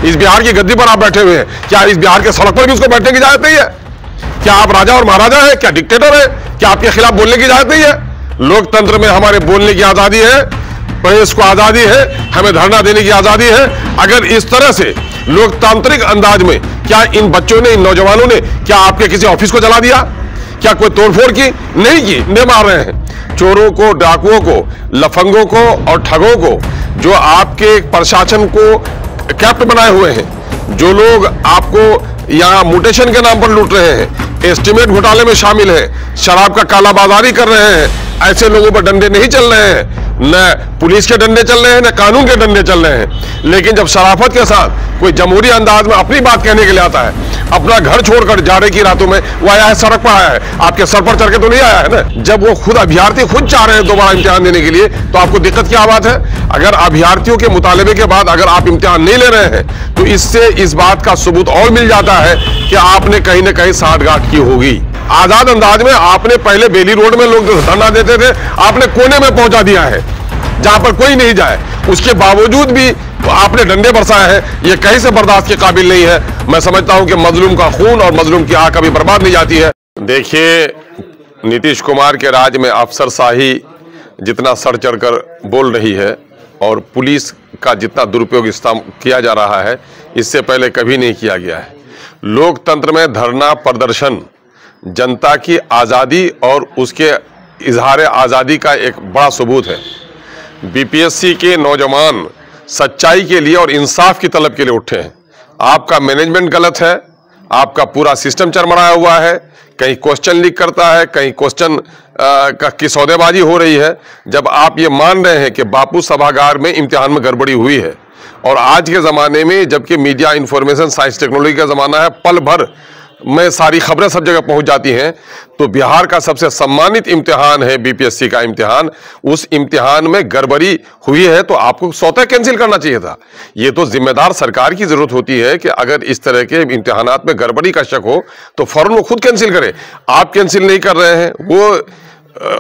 इस बिहार की गद्दी पर आप बैठे हुए हैं, क्या इस बिहार के सड़क पर भी उसको बैठने की इजाजत नहीं है? क्या आप राजा और महाराजा है? क्या डिक्टेटर है? क्या आपके खिलाफ बोलने की इजाजत नहीं है? लोकतंत्र में हमारे बोलने की आजादी है, प्रेस को आजादी है, हमें धरना देने की आजादी है। अगर इस तरह से लोकतांत्रिक अंदाज में क्या इन बच्चों ने, इन नौजवानों ने क्या आपके किसी ऑफिस को जला दिया? क्या कोई तोड़फोड़ की? नहीं की, नहीं मार रहे हैं। चोरों को, डाकुओं को, लफंगों को और ठगों को, जो आपके प्रशासन को कैप्ट बनाए हुए हैं, जो लोग आपको यहाँ म्यूटेशन के नाम पर लूट रहे हैं, एस्टीमेट घोटाले में शामिल हैं, शराब का कालाबाजारी कर रहे हैं, ऐसे लोगों पर डंडे नहीं चल रहे हैं। न पुलिस के डंडे चल रहे हैं, न कानून के डंडे चल रहे हैं। लेकिन जब शराफत के साथ कोई जमहूरी अंदाज में अपनी बात कहने के लिए आता है, अपना घर छोड़कर जाड़े की रातों में वो आया है, सड़क पर आया है, आपके सर पर चढ़ के तो नहीं आया है ना। जब वो खुद अभ्यर्थी खुद चाह रहे हैं दोबारा इम्तिहान देने के लिए, तो आपको दिक्कत क्या बात है? अगर अभ्यर्थियों के मुतालबे के बाद अगर आप इम्तिहान नहीं ले रहे हैं, तो इससे इस बात का सबूत और मिल जाता है कि आपने कहीं ना कहीं साठगांठ की होगी। आजाद अंदाज में आपने पहले बेली रोड में लोग धरना देते थे, आपने कोने में पहुंचा दिया है जहां पर कोई नहीं जाए। उसके बावजूद भी आपने डंडे बरसाए हैं, ये कहीं से बर्दाश्त के काबिल नहीं है। मैं समझता हूं कि मजलूम का खून और मजलूम की आंख कभी बर्बाद नहीं जाती है। देखिए, नीतीश कुमार के राज में अफसरशाही जितना सर चढ़कर बोल रही है और पुलिस का जितना दुरुपयोग किया जा रहा है, इससे पहले कभी नहीं किया गया है। लोकतंत्र में धरना प्रदर्शन जनता की आज़ादी और उसके इजहार आज़ादी का एक बड़ा सबूत है। बीपीएससी के नौजवान सच्चाई के लिए और इंसाफ की तलब के लिए उठे हैं। आपका मैनेजमेंट गलत है, आपका पूरा सिस्टम चरमराया हुआ है, कहीं क्वेश्चन लीक करता है, कहीं क्वेश्चन की सौदेबाजी हो रही है। जब आप ये मान रहे हैं कि बापू सभागार में इम्तिहान में गड़बड़ी हुई है, और आज के ज़माने में जबकि मीडिया इंफॉर्मेशन साइंस टेक्नोलॉजी का ज़माना है, पल भर में सारी खबरें सब जगह पहुंच जाती हैं, तो बिहार का सबसे सम्मानित इम्तिहान है बीपीएससी का इम्तिहान। उस इम्तिहान में गड़बड़ी हुई है तो आपको स्वतः कैंसिल करना चाहिए था। ये तो जिम्मेदार सरकार की जरूरत होती है कि अगर इस तरह के इम्तिहानात में गड़बड़ी का शक हो तो फौरन वो खुद कैंसिल करे। आप कैंसिल नहीं कर रहे हैं। वो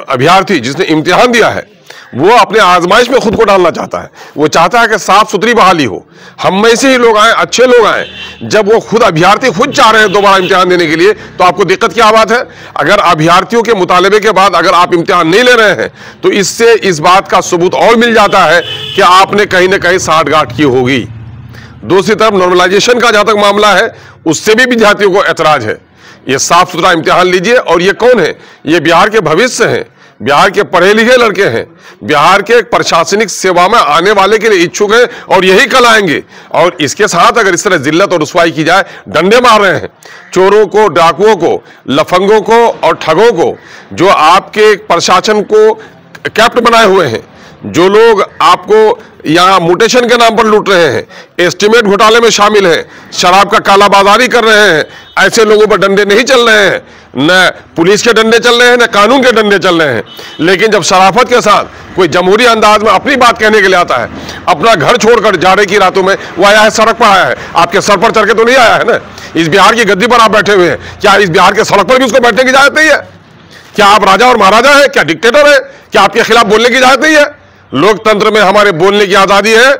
अभ्यर्थी जिसने इम्तिहान दिया है वो अपने आजमाइश में खुद को डालना चाहता है। वो चाहता है कि साफ सुथरी बहाली हो, हम में से ही लोग आए, अच्छे लोग आए। जब वो खुद अभ्यर्थी खुद चाह रहे हैं दोबारा इम्तिहान देने के लिए, तो आपको दिक्कत क्या बात है? अगर अभ्यर्थियों के मुतालबे के बाद अगर आप इम्तिहान नहीं ले रहे हैं, तो इससे इस बात का सबूत और मिल जाता है कि आपने कहीं ना कहीं साठगांठ की होगी। दूसरी तरफ नॉर्मलाइजेशन का जहां तक मामला है, उससे भी विद्यार्थियों को एतराज है। ये साफ सुथरा इम्तिहान लीजिए। और ये कौन है? ये बिहार के भविष्य हैं, बिहार के पढ़े लिखे लड़के हैं, बिहार के प्रशासनिक सेवा में आने वाले के लिए इच्छुक हैं और यही कल आएंगे। और इसके साथ अगर इस तरह जिल्लत और रुसवाई की जाए, डंडे मार रहे हैं चोरों को, डाकुओं को, लफंगों को और ठगों को, जो आपके प्रशासन को कैप्ट बनाए हुए हैं, जो लोग आपको यहाँ म्यूटेशन के नाम पर लूट रहे हैं, एस्टीमेट घोटाले में शामिल हैं, शराब का कालाबाजारी कर रहे हैं, ऐसे लोगों पर डंडे नहीं चल रहे हैं। न पुलिस के डंडे चल रहे हैं, न कानून के डंडे चल रहे हैं। लेकिन जब शराफत के साथ कोई जमहूरी अंदाज में अपनी बात कहने के लिए आता है, अपना घर छोड़कर जाड़े की रातों में वो आया है, सड़क पर आया है, आपके सर पर चढ़ के तो नहीं आया है ना। इस बिहार की गद्दी पर आप बैठे हुए हैं, क्या इस बिहार के सड़क पर भी उसको बैठने की इजाजत नहीं है? क्या आप राजा और महाराजा है? क्या डिक्टेटर है? क्या आपके खिलाफ बोलने की इजाजत नहीं है? लोकतंत्र में हमारे बोलने की आजादी है,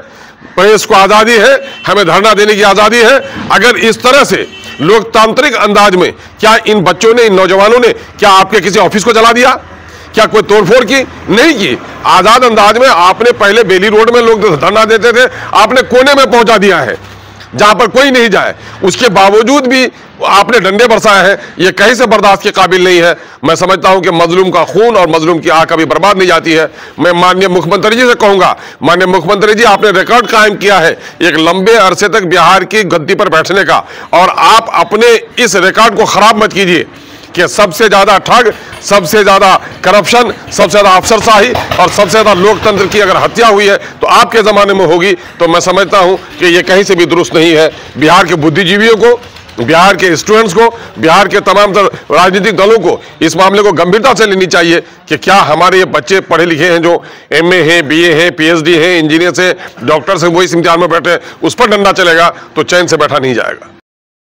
प्रेस को आजादी है, हमें धरना देने की आजादी है। अगर इस तरह से लोकतांत्रिक अंदाज में क्या इन बच्चों ने, इन नौजवानों ने क्या आपके किसी ऑफिस को जला दिया? क्या कोई तोड़फोड़ की? नहीं की। आजाद अंदाज में आपने पहले बेली रोड में लोग धरना देते थे, आपने कोने में पहुंचा दिया है जहां पर कोई नहीं जाए। उसके बावजूद भी आपने डंडे बरसाए हैं, ये कहीं से बर्दाश्त के काबिल नहीं है। मैं समझता हूं कि मजलूम का खून और मजलूम की आंख कभी बर्बाद नहीं जाती है। मैं माननीय मुख्यमंत्री जी से कहूंगा, माननीय मुख्यमंत्री जी, आपने रिकॉर्ड कायम किया है एक लंबे अरसे तक बिहार की गद्दी पर बैठने का, और आप अपने इस रिकॉर्ड को खराब मत कीजिए कि सबसे ज्यादा ठग, सबसे ज्यादा करप्शन, सबसे ज्यादा अफसरशाही और सबसे ज्यादा लोकतंत्र की अगर हत्या हुई है तो आपके जमाने में होगी। तो मैं समझता हूं कि ये कहीं से भी दुरुस्त नहीं है। बिहार के बुद्धिजीवियों को, बिहार के स्टूडेंट्स को, बिहार के तमाम राजनीतिक दलों को इस मामले को गंभीरता से लेनी चाहिए कि क्या हमारे ये बच्चे पढ़े लिखे हैं, जो एमए हैं, बीए हैं, पीएचडी हैं, इंजीनियर हैं, डॉक्टर्स हैं, वो इस इम्तिहान में बैठे, उस पर डंडा चलेगा तो चैन से बैठा नहीं जाएगा।